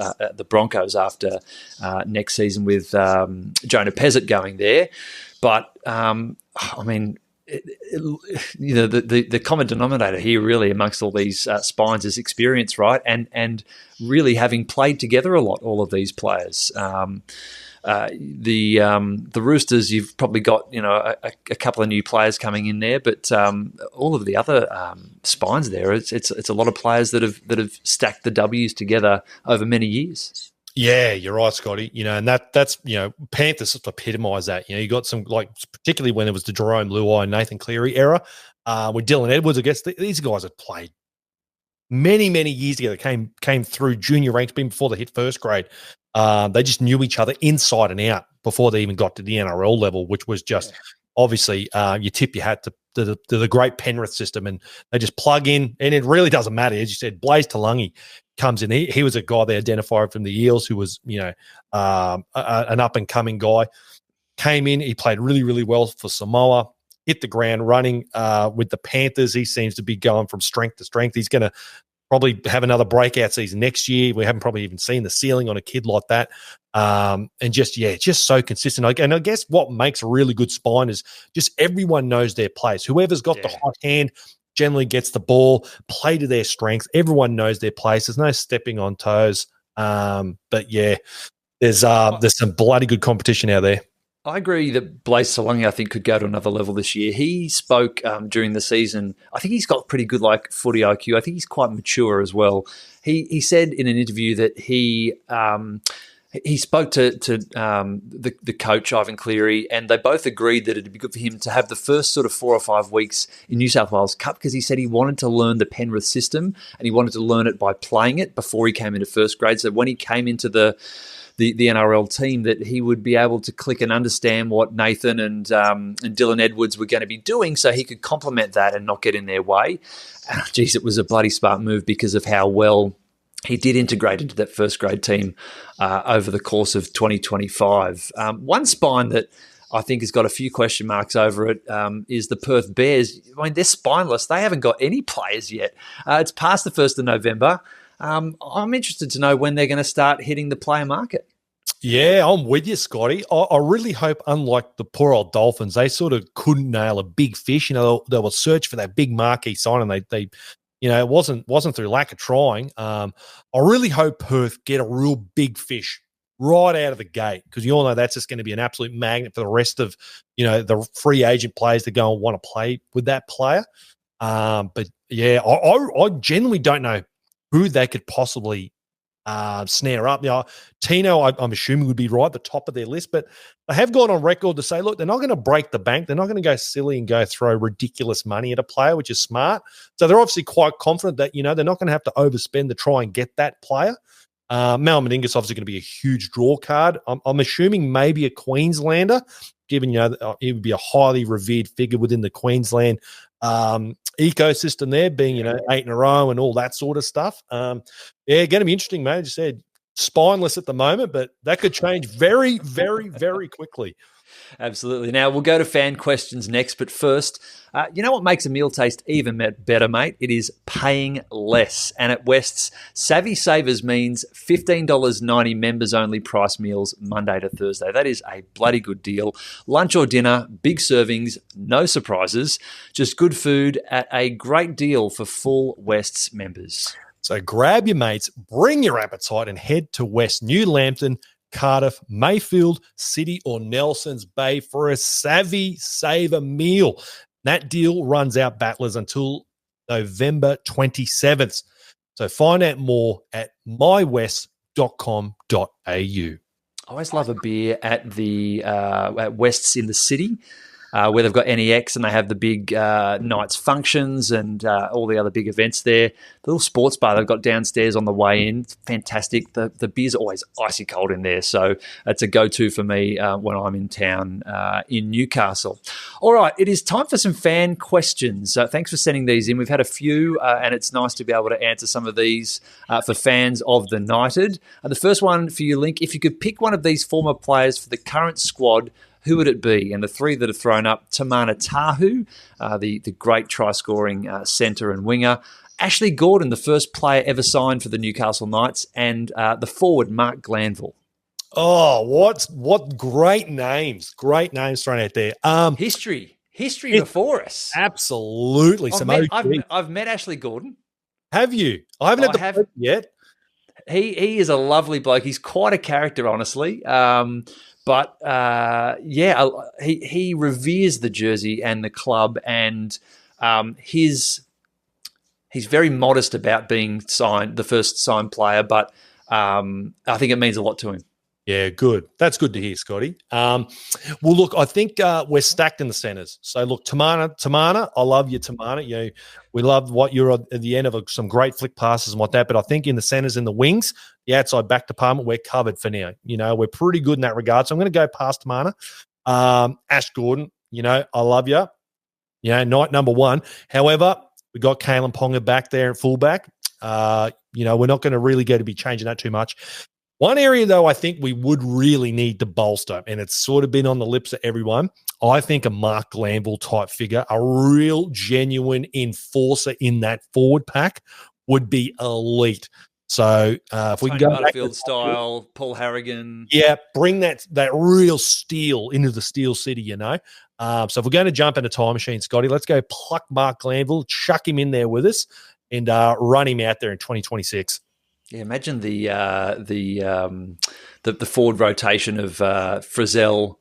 After next season with Jonah Pezzett going there. But I mean. The common denominator here really amongst all these spines is experience, right? And really having played together a lot, all of these players. The Roosters, you've probably got a couple of new players coming in there, but all of the other spines there, it's a lot of players that have stacked the W's together over many years. Yeah, you're right, Scotty. And that's Panthers sort of epitomise that. You got some, like, particularly when it was the Jerome Luai and Nathan Cleary era, with Dylan Edwards. I guess these guys had played many, many years together. Came through junior ranks, been before they hit first grade. They just knew each other inside and out before they even got to the NRL level, which was just obviously you tip your hat to the great Penrith system, and they just plug in, and it really doesn't matter. As you said, Blaze Talungi comes in. He was a guy they identified from the Eels who was, an up-and-coming guy. Came in, he played really, really well for Samoa, hit the ground running with the Panthers. He seems to be going from strength to strength. He's going to probably have another breakout season next year. We haven't probably even seen the ceiling on a kid like that. And just so consistent. And I guess what makes a really good spine is just everyone knows their place. Whoever's got the hot hand generally gets the ball, play to their strengths. Everyone knows their place. There's no stepping on toes. But yeah, there's some bloody good competition out there. I agree that Blaze Talungi, I think, could go to another level this year. He spoke during the season. I think he's got pretty good footy IQ. I think he's quite mature as well. He said in an interview that he spoke to the coach, Ivan Cleary, and they both agreed that it'd be good for him to have the first sort of 4 or 5 weeks in New South Wales Cup, because he said he wanted to learn the Penrith system and he wanted to learn it by playing it before he came into first grade. So when he came into the NRL team, that he would be able to click and understand what Nathan and Dylan Edwards were going to be doing, so he could complement that and not get in their way. Geez, it was a bloody smart move because of how well he did integrate into that first grade team over the course of 2025. One spine that I think has got a few question marks over it is the Perth Bears. I mean, they're spineless. They haven't got any players yet. It's past the 1st of November. I'm interested to know when they're going to start hitting the player market. Yeah, I'm with you, Scotty. I really hope, unlike the poor old Dolphins, they sort of couldn't nail a big fish. They will search for that big marquee sign, and they it wasn't through lack of trying. I really hope Perth get a real big fish right out of the gate, because you all know that's just going to be an absolute magnet for the rest of the free agent players that go and want to play with that player. But yeah, I genuinely don't know who they could possibly snare up. Tino, I'm assuming, would be right at the top of their list, but they have gone on record to say, look, they're not going to break the bank. They're not going to go silly and go throw ridiculous money at a player, which is smart. So they're obviously quite confident that, they're not going to have to overspend to try and get that player. Mal Meningus obviously going to be a huge draw card. I'm assuming maybe a Queenslander, given, he would be a highly revered figure within the Queensland ecosystem there, being 8 in a row and all that sort of stuff. Going to be interesting, mate. As you said, spineless at the moment, but that could change very, very, very quickly. Absolutely. Now, we'll go to fan questions next, but first, you know what makes a meal taste even better, mate? It is paying less. And at Wests, Savvy Savers means $15.90 members-only price meals Monday to Thursday. That is a bloody good deal. Lunch or dinner, big servings, no surprises, just good food at a great deal for full Wests members. So grab your mates, bring your appetite, and head to Wests New Lambton, Cardiff, Mayfield, City, or Nelson's Bay for a Savvy Saver meal. That deal runs out, battlers, until November 27th. So find out more at mywest.com.au. I always love a beer at the at Wests in the city. where they've got NEX and they have the big Knights functions and all the other big events there. The little sports bar they've got downstairs on the way in, fantastic. The beer's always icy cold in there, so it's a go-to for me when I'm in town in Newcastle. All right, it is time for some fan questions. Thanks for sending these in. We've had a few, and it's nice to be able to answer some of these for fans of the Knighted. The first one for you, Link, if you could pick one of these former players for the current squad, who would it be? And the three that are thrown up, Tamana Tahu, the great try-scoring centre and winger, Ashley Gordon, the first player ever signed for the Newcastle Knights, and the forward, Mark Glanville. Oh, what great names. Great names thrown out there. History before us. Absolutely. I've met Ashley Gordon. Have you? I haven't had the yet. He is a lovely bloke. He's quite a character, honestly. But he reveres the jersey and the club, and he's very modest about being the first signed player. But I think it means a lot to him. Yeah, good. That's good to hear, Scotty. Well, look, I think we're stacked in the centres. So, look, Tamana, I love you, Tamana. You know, we love what you're at the end of some great flick passes and what that. But I think in the centres and the wings, the outside back department, we're covered for now. You know, we're pretty good in that regard. So I'm going to go past Tamana. Ash Gordon, you know, I love you. You know, night number one. However, we got Kalen Ponga back there at fullback. You know, we're not going to really go to be changing that too much. One area, though, I think we would really need to bolster, and it's sort of been on the lips of everyone, I think a Mark Glanville type figure, a real genuine enforcer in that forward pack would be elite. So if we can go Butterfield style, Paul Harrigan. Yeah, bring that real steel into the Steel City, you know. So if we're going to jump in a time machine, Scotty, let's go pluck Mark Glanville, chuck him in there with us, and run him out there in 2026. Yeah, imagine the forward rotation of Frizzell,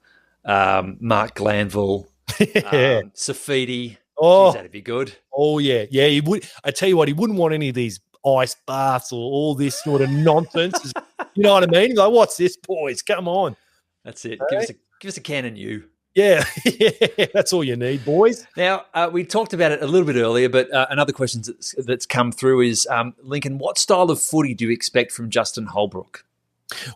Mark Glanville, Safidi. Oh, jeez, that'd be good. Oh yeah, yeah. He would. I tell you what, he wouldn't want any of these ice baths or all this sort of nonsense. You know what I mean? Like, what's this, boys? Come on. That's it. Hey? Give us a can of new. Yeah, that's all you need, boys. Now, we talked about it a little bit earlier, but another question that's come through is, Lincoln, what style of footy do you expect from Justin Holbrook?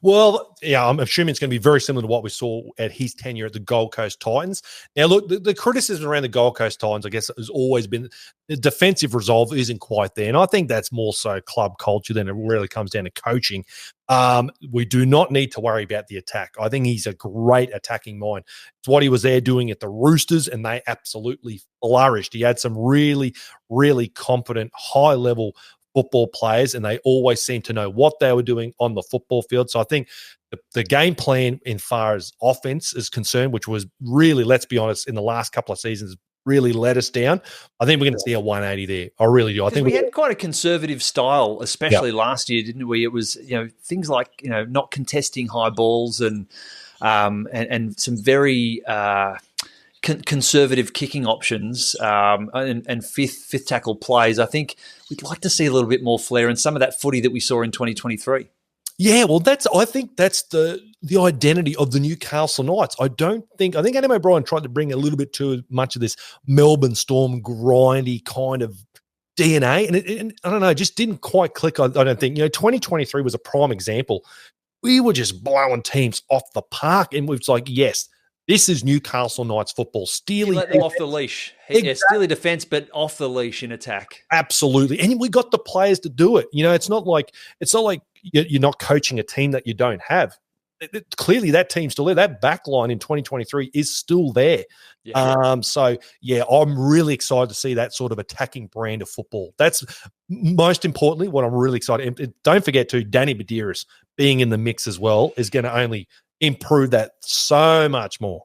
Well, yeah, I'm assuming it's going to be very similar to what we saw at his tenure at the Gold Coast Titans. Now, look, the criticism around the Gold Coast Titans, I guess, has always been the defensive resolve isn't quite there. And I think that's more so club culture than it really comes down to coaching. We do not need to worry about the attack. I think he's a great attacking mind. It's what he was there doing at the Roosters, and they absolutely flourished. He had some really, really competent, high-level football players, and they always seem to know what they were doing on the football field. So I think the game plan in far as offense is concerned, which was really, let's be honest, in the last couple of seasons, really let us down. I think we're going to see a 180 there. I really do. I think we had quite a conservative style, especially last year, didn't we? It was, you know, things like, you know, not contesting high balls and some very conservative kicking options and fifth tackle plays. I think we'd like to see a little bit more flair and some of that footy that we saw in 2023. Yeah, well, I think that's the identity of the Newcastle Knights. I think Adam O'Brien tried to bring a little bit too much of this Melbourne Storm grindy kind of DNA, and I don't know, it just didn't quite click. I don't think. You know, 2023 was a prime example. We were just blowing teams off the park, and it was like, yes, this is Newcastle Knights football. Steely, let them off the leash. Exactly. Yeah, steely defense, but off the leash in attack. Absolutely, and we got the players to do it. You know, it's not like you're not coaching a team that you don't have. Clearly, that team's still there. That back line in 2023 is still there. Yeah. So, yeah, I'm really excited to see that sort of attacking brand of football. That's most importantly what I'm really excited. And don't forget, too, Danny Medeiros being in the mix as well is going to only improve that so much more.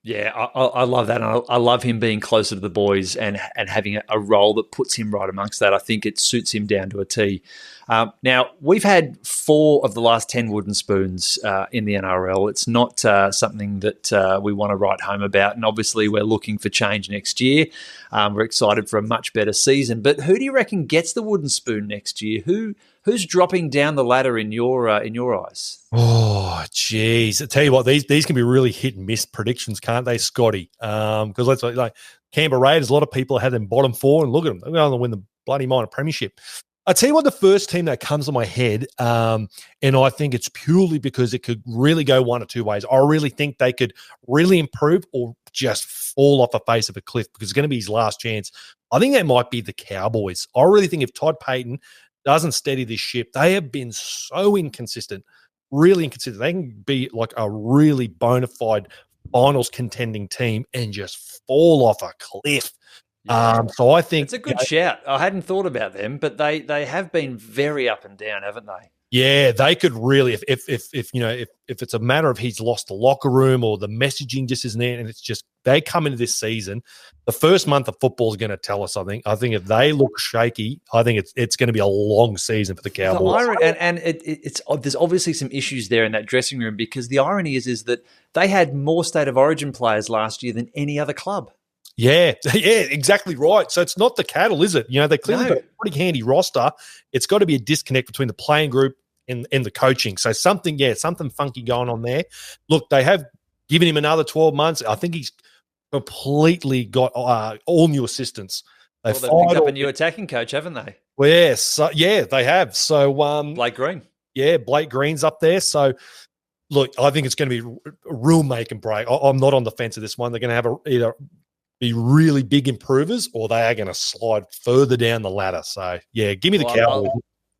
Yeah, I love that. And I love him being closer to the boys and having a role that puts him right amongst that. I think it suits him down to a T. Now, we've had 4 of the last 10 wooden spoons in the NRL. It's not something that we want to write home about. And obviously, we're looking for change next year. We're excited for a much better season. But who do you reckon gets the wooden spoon next year? Who Who's dropping down the ladder in your eyes? Oh, geez. I tell you what, these can be really hit and miss predictions, can't they, Scotty? Because let's like Canberra Raiders, a lot of people had them bottom four, and look at them. They're going to win the bloody minor premiership. I tell you what, the first team that comes to my head, and I think it's purely because it could really go one or two ways. I really think they could really improve or just fall off the face of a cliff because it's going to be his last chance. I think that might be the Cowboys. I really think if Todd Payton doesn't steady this ship, they have been so inconsistent, really inconsistent. They can be like a really bona fide finals contending team and just fall off a cliff. Yeah. So I think it's a good shout. I hadn't thought about them, but they have been very up and down, haven't they? Yeah, they could really if it's a matter of he's lost the locker room or the messaging just isn't there, and it's just they come into this season, the first month of football is going to tell us. I think if they look shaky, I think it's going to be a long season for the Cowboys. It's there's obviously some issues there in that dressing room because the irony is that they had more State of Origin players last year than any other club. Yeah, exactly right. So it's not the cattle, is it? They clearly got a pretty handy roster. It's got to be a disconnect between the playing group and the coaching. So something funky going on there. Look, they have given him another 12 months. I think he's completely got all new assistants. They've picked up a new attacking coach, haven't they? Well, yes, they have. So Blake Green. Yeah, Blake Green's up there. So look, I think it's going to be a real make and break. I'm not on the fence of this one. They're going to have either be really big improvers or they are going to slide further down the ladder. So, yeah, give me the Cowboys.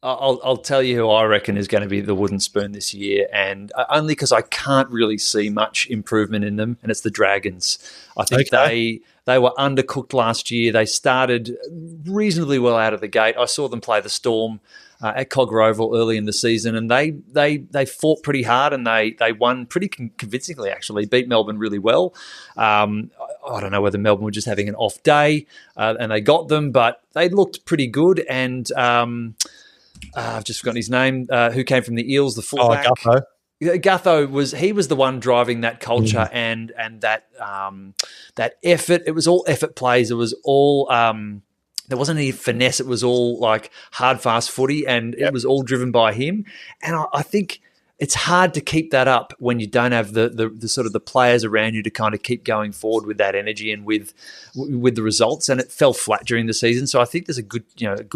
I'll tell you who I reckon is going to be the wooden spoon this year, and only because I can't really see much improvement in them, and it's the Dragons. I think they were undercooked last year. They started reasonably well out of the gate. I saw them play the Storm at Cogger Oval early in the season, and they fought pretty hard, and they won pretty convincingly, actually, beat Melbourne really well. I don't know whether Melbourne were just having an off day, and they got them, but they looked pretty good, and I've just forgotten his name, who came from the Eels, the fullback. Gutho. Gutho was the one driving that culture and that effort. It was all effort plays. It was all there wasn't any finesse. It was all like hard, fast footy, and it was all driven by him. And I think it's hard to keep that up when you don't have the sort of the players around you to kind of keep going forward with that energy and with the results. And it fell flat during the season. So I think there's a good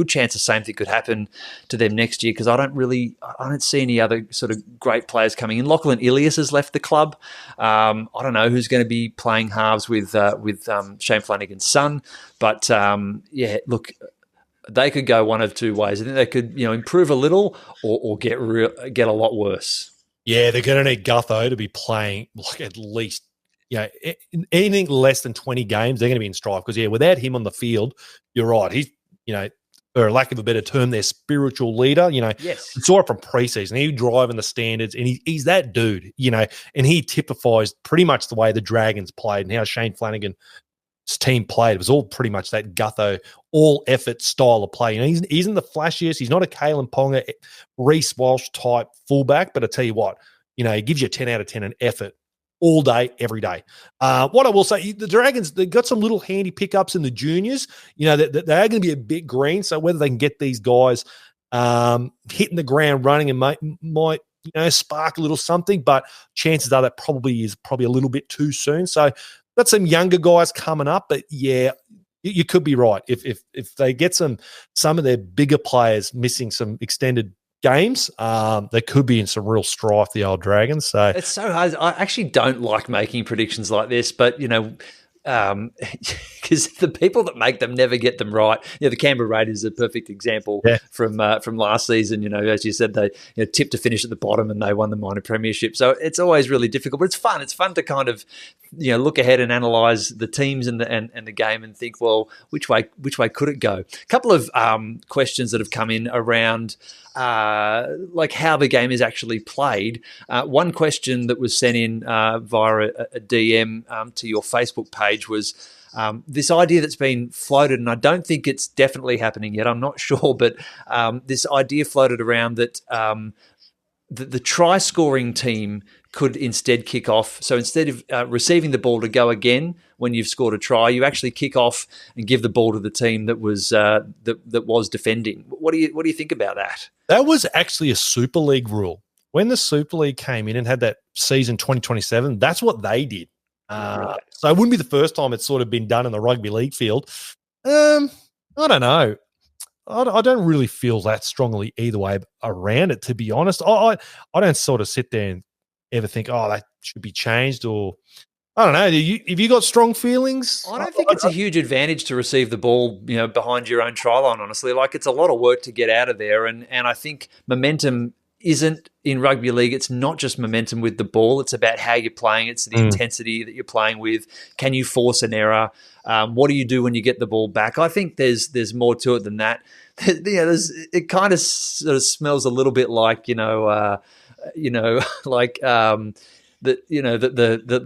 chance the same thing could happen to them next year because I don't see any other sort of great players coming in. Lachlan Ilias has left the club. I don't know who's going to be playing halves with Shane Flanagan's son, but look. They could go one of two ways. I think they could, improve a little or get a lot worse. Yeah, they're going to need Gutho to be playing like at least, anything less than 20 games, they're going to be in strife because, without him on the field, you're right. He's, for lack of a better term, their spiritual leader. Yes. We saw it from preseason. He driving the standards, and he's that dude, and he typifies pretty much the way the Dragons played and how Shane Flanagan's team played. It was all pretty much that Gutho all-effort style of play. He's isn't the flashiest. He's not a Kalen Ponga, Reece Walsh type fullback, but I tell you what, he gives you a 10 out of 10 in effort all day, every day. What I will say, the Dragons, they've got some little handy pickups in the juniors. They are going to be a bit green, so whether they can get these guys hitting the ground running and might spark a little something, but chances are that probably a little bit too soon. So got some younger guys coming up, but you could be right. If they get some of their bigger players missing some extended games, they could be in some real strife, the old Dragons. So it's so hard. I actually don't like making predictions like this, but because the people that make them never get them right. The Canberra Raiders is a perfect example from last season. As you said, they tipped to finish at the bottom and they won the minor premiership. So it's always really difficult, but it's fun. It's fun to kind of look ahead and analyse the teams and the game and think, well, which way could it go? A couple of questions that have come in around like how the game is actually played. One question that was sent in via a DM to your Facebook page was this idea that's been floated, and I don't think it's definitely happening yet. I'm not sure, but this idea floated around that the try-scoring team could instead kick off. So instead of receiving the ball to go again when you've scored a try, you actually kick off and give the ball to the team that was that was defending. What do you think about that? That was actually a Super League rule. When the Super League came in and had that season 2027, that's what they did. So it wouldn't be the first time it's sort of been done in the rugby league field. I don't know. I don't really feel that strongly either way around it, to be honest. I don't sort of sit there and ever think, that should be changed, or I don't know. Have you got strong feelings? I don't think it's a huge advantage to receive the ball, behind your own try line, honestly. Like, it's a lot of work to get out of there. And I think momentum isn't in rugby league. It's not just momentum with the ball. It's about how you're playing. It's the intensity that you're playing with. Can you force an error? What do you do when you get the ball back? I think there's more to it than that. It kind of sort of smells a little bit like, the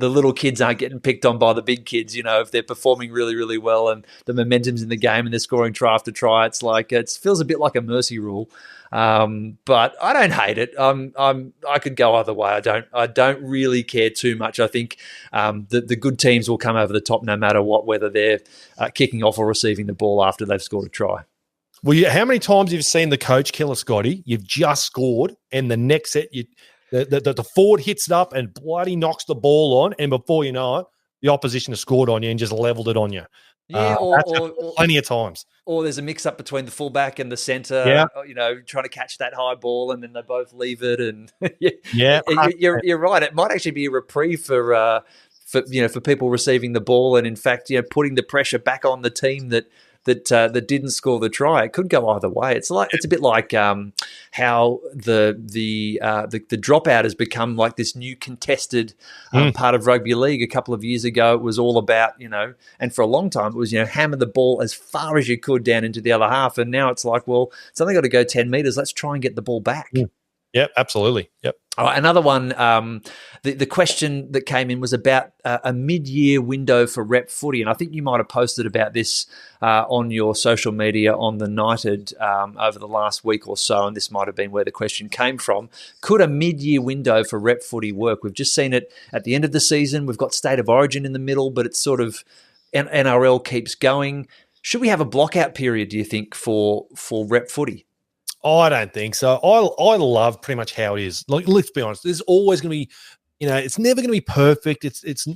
little kids aren't getting picked on by the big kids, if they're performing really, really well and the momentum's in the game and they're scoring try after try. It's like, it feels a bit like a mercy rule. But I don't hate it. I could go either way. I don't really care too much. I think the good teams will come over the top no matter what, whether they're kicking off or receiving the ball after they've scored a try. Well, how many times have you seen the coach killer, Scotty? You've just scored, and the next set, the forward hits it up and bloody knocks the ball on, and before you know it, the opposition has scored on you and just leveled it on you. Yeah, or plenty of times. Or there's a mix-up between the fullback and the centre, trying to catch that high ball, and then they both leave it. And you're right. It might actually be a reprieve for people receiving the ball, and in fact, putting the pressure back on the team that didn't score the try. It could go either way. It's a bit like how the dropout has become like this new contested part of rugby league. A couple of years ago, it was all about, and for a long time it was, hammer the ball as far as you could down into the other half. And now it's like, well, it's only got to go 10 meters. Let's try and get the ball back. Yep, absolutely. Yep. All right, another one. The question that came in was about a mid-year window for rep footy, and I think you might have posted about this on your social media on the Knighted over the last week or so, and this might have been where the question came from. Could a mid-year window for rep footy work? We've just seen it at the end of the season. We've got State of Origin in the middle, but it's sort of NRL keeps going. Should we have a blockout period, do you think, for rep footy? I don't think so. I love pretty much how it is. Like, let's be honest. There's always going to be, it's never going to be perfect. It's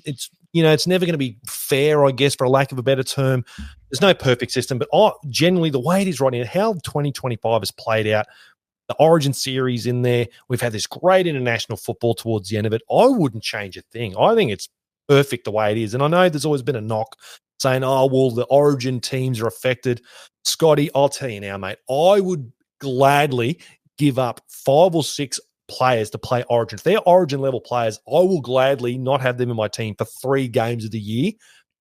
never going to be fair, I guess, for a lack of a better term. There's no perfect system, but generally the way it is right now, how 2025 has played out, the Origin series in there, we've had this great international football towards the end of it. I wouldn't change a thing. I think it's perfect the way it is. And I know there's always been a knock saying, the Origin teams are affected. Scotty, I'll tell you now, mate, I would gladly give up 5 or 6 players to play Origin. If they're Origin level players, I will gladly not have them in my team for 3 games of the year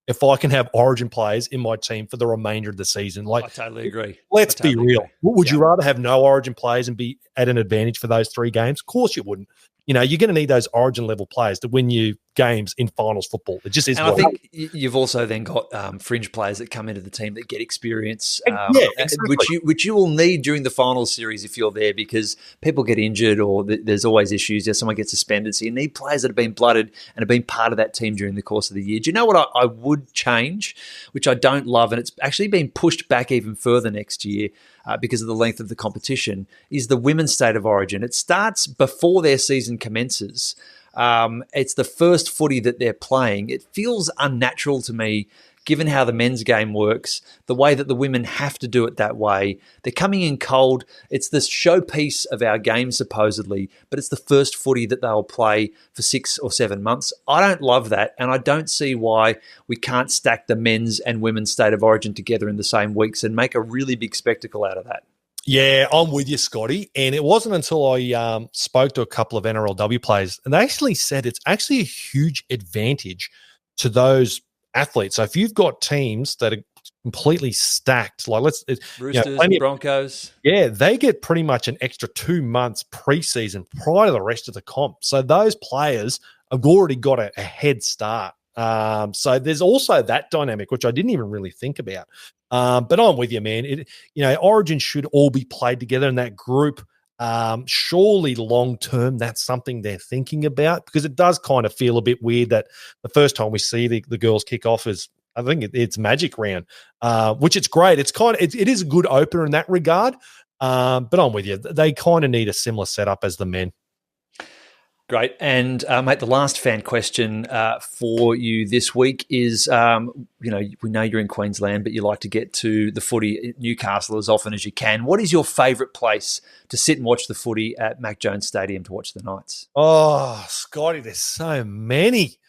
if I can have Origin players in my team for the remainder of the season. Like, I totally agree. Let's be real. Would you rather have no Origin players and be at an advantage for those 3 games? Of course you wouldn't. You're going to need those Origin level players to win you games in finals football. It just is. And I think you've also then got fringe players that come into the team that get experience, exactly. which you will need during the finals series if you're there, because people get injured or there's always issues. Someone gets suspended, so you need players that have been blooded and have been part of that team during the course of the year. Do you know what I would change, which I don't love, and it's actually been pushed back even further next year because of the length of the competition, is the women's State of Origin. It starts before their season commences. It's the first footy that they're playing. It feels unnatural to me, given how the men's game works, the way that the women have to do it that way. They're coming in cold. It's this showpiece of our game, supposedly, but it's the first footy that they'll play for 6 or 7 months. I don't love that, and I don't see why we can't stack the men's and women's State of Origin together in the same weeks and make a really big spectacle out of that. Yeah, I'm with you, Scotty. And it wasn't until I spoke to a couple of NRLW players, and they actually said it's actually a huge advantage to those athletes. So if you've got teams that are completely stacked, like Roosters, Broncos. Yeah, they get pretty much an extra 2 months preseason prior to the rest of the comp. So those players have already got a head start. So there's also that dynamic, which I didn't even really think about. But I'm with you, man. Origin should all be played together, and that group Surely long term, that's something they're thinking about, because it does kind of feel a bit weird that the first time we see the girls kick off is, I think it's Magic Round, which it's great. It is a good opener in that regard. But I'm with you. They kind of need a similar setup as the men. Great. And, mate, the last fan question for you this week is, we know you're in Queensland, but you like to get to the footy at Newcastle as often as you can. What is your favourite place to sit and watch the footy at Mac Jones Stadium to watch the Knights? Oh, Scotty, there's so many.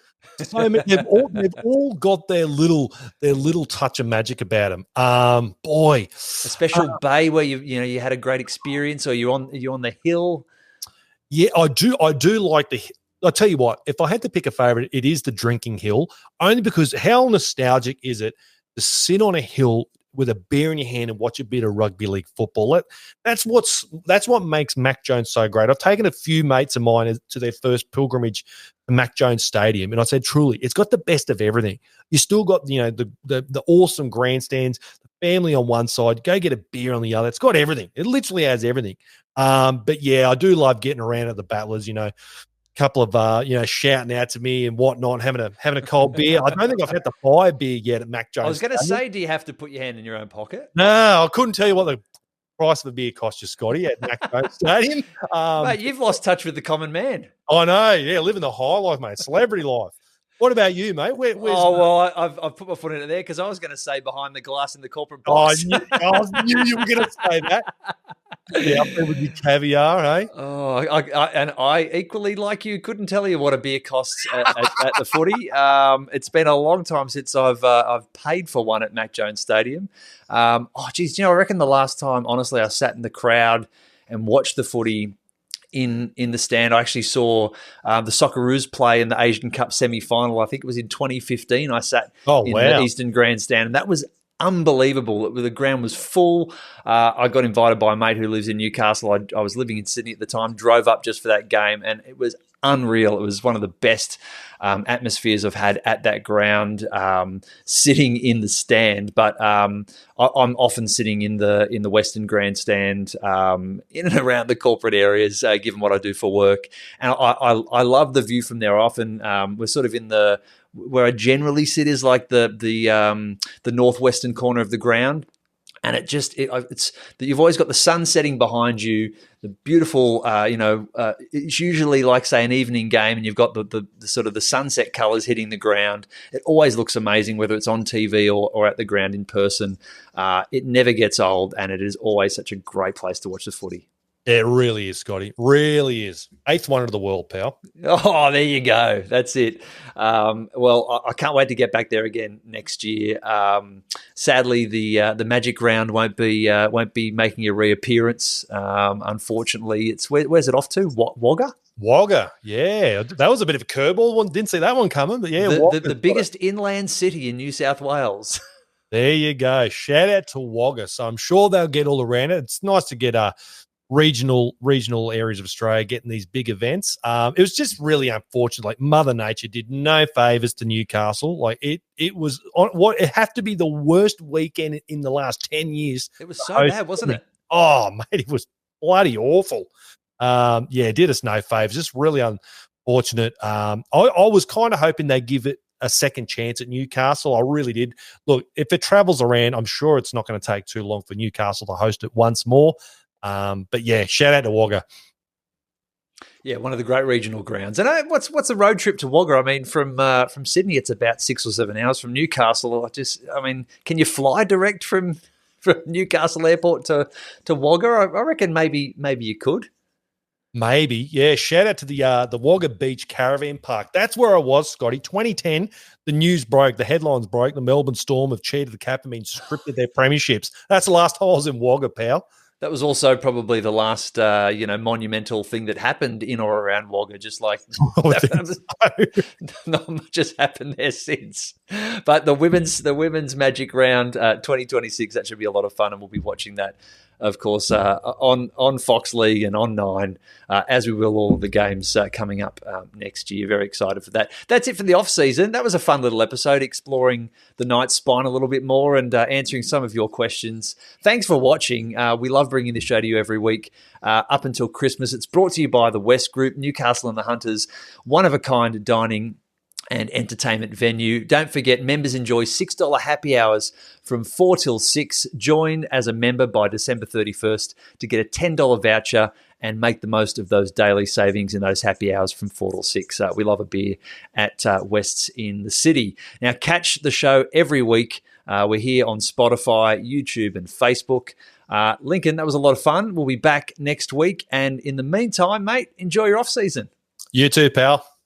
So many. They've all got their little touch of magic about them. Boy, a special bay where you had a great experience, or you're on the hill. Yeah, I do like I'll tell you what, if I had to pick a favourite, it is the Drinking Hill, only because how nostalgic is it to sit on a hill with a beer in your hand and watch a bit of rugby league football. That's what makes Mac Jones so great. I've taken a few mates of mine to their first pilgrimage to Mac Jones Stadium, and I said, truly, it's got the best of everything. You still got the awesome grandstands, the family on one side, go get a beer on the other. It's got everything. It literally has everything. But yeah, I do love getting around at the Battlers. Couple of shouting out to me and whatnot, having a cold beer. I don't think I've had to buy a beer yet at Mac Jones. I was going to say, do you have to put your hand in your own pocket? No, I couldn't tell you what the price of a beer cost you, Scotty, at Mac Jones Stadium. Mate, you've lost touch with the common man. I know, yeah, living the high life, mate, celebrity life. What about you, mate? I've put my foot in it there because I was going to say behind the glass in the corporate box. I knew you were going to say that. Yeah, up there with your caviar, hey? Oh, I equally, like you, couldn't tell you what a beer costs at the footy. It's been a long time since I've paid for one at Mac Jones Stadium. I reckon the last time, honestly, I sat in the crowd and watched the footy in the stand. I actually saw the Socceroos play in the Asian Cup semi-final. I think it was in 2015. I sat in the Eastern Grandstand, and that was unbelievable. The ground was full. I got invited by a mate who lives in Newcastle. I was living in Sydney at the time, drove up just for that game, and it was unreal. It was one of the best atmospheres I've had at that ground, sitting in the stand. But I'm often sitting in the Western Grandstand, in and around the corporate areas, given what I do for work. And I love the view from there. Often we're sort of in where I generally sit is like the northwestern corner of the ground. And it's that you've always got the sun setting behind you, the beautiful, it's usually like, say, an evening game, and you've got the sort of the sunset colours hitting the ground. It always looks amazing, whether it's on TV or at the ground in person. It never gets old, and it is always such a great place to watch the footy. It really is, Scotty. Really is. 8th wonder of the world, pal. Oh, there you go. That's it. Well, I can't wait to get back there again next year. Sadly, the Magic Round won't be making a reappearance. Unfortunately, it's where's it off to? Wagga? Wagga, yeah. That was a bit of a curveball. One didn't see that one coming, but yeah. The biggest inland city in New South Wales. There you go. Shout out to Wagga. So I'm sure they'll get all around it. It's nice to get regional areas of Australia getting these big events. It was just really unfortunate. Like, Mother Nature did no favors to Newcastle. Like, it was on what it had to be the worst weekend in the last 10 years. It was so bad, wasn't it? Oh, mate, it was bloody awful. It did us no favors. Just really unfortunate. I was kind of hoping they'd give it a second chance at Newcastle. I really did. Look, if it travels around, I'm sure it's not going to take too long for Newcastle to host it once more. But yeah, shout out to Wagga. Yeah, one of the great regional grounds. And what's a road trip to Wagga? I mean, from Sydney, it's about 6 or 7 hours. From Newcastle, can you fly direct from Newcastle Airport to Wagga? I reckon maybe you could. Maybe, yeah. Shout out to the Wagga Beach Caravan Park. That's where I was, Scotty. 2010, the news broke, the headlines broke. The Melbourne Storm have cheated the cap and been stripped of their premierships. That's the last time I was in Wagga, pal. That was also probably the last, monumental thing that happened in or around Wagga. Just like not much has happened there since. But the women's Magic Round 2026, that should be a lot of fun, and we'll be watching that of course, on Fox League and on 9, as we will all of the games coming up next year. Very excited for that. That's it for the off-season. That was a fun little episode, exploring the Knights spine a little bit more and answering some of your questions. Thanks for watching. We love bringing this show to you every week up until Christmas. It's brought to you by the West Group, Newcastle and the Hunters, one-of-a-kind dining and entertainment venue. Don't forget, members enjoy $6 happy hours from 4 till 6. Join as a member by December 31st to get a $10 voucher and make the most of those daily savings in those happy hours from 4 till 6. We love a beer at Wests in the city. Now, catch the show every week. We're here on Spotify, YouTube, and Facebook. Lincoln, that was a lot of fun. We'll be back next week. And in the meantime, mate, enjoy your off-season. You too, pal.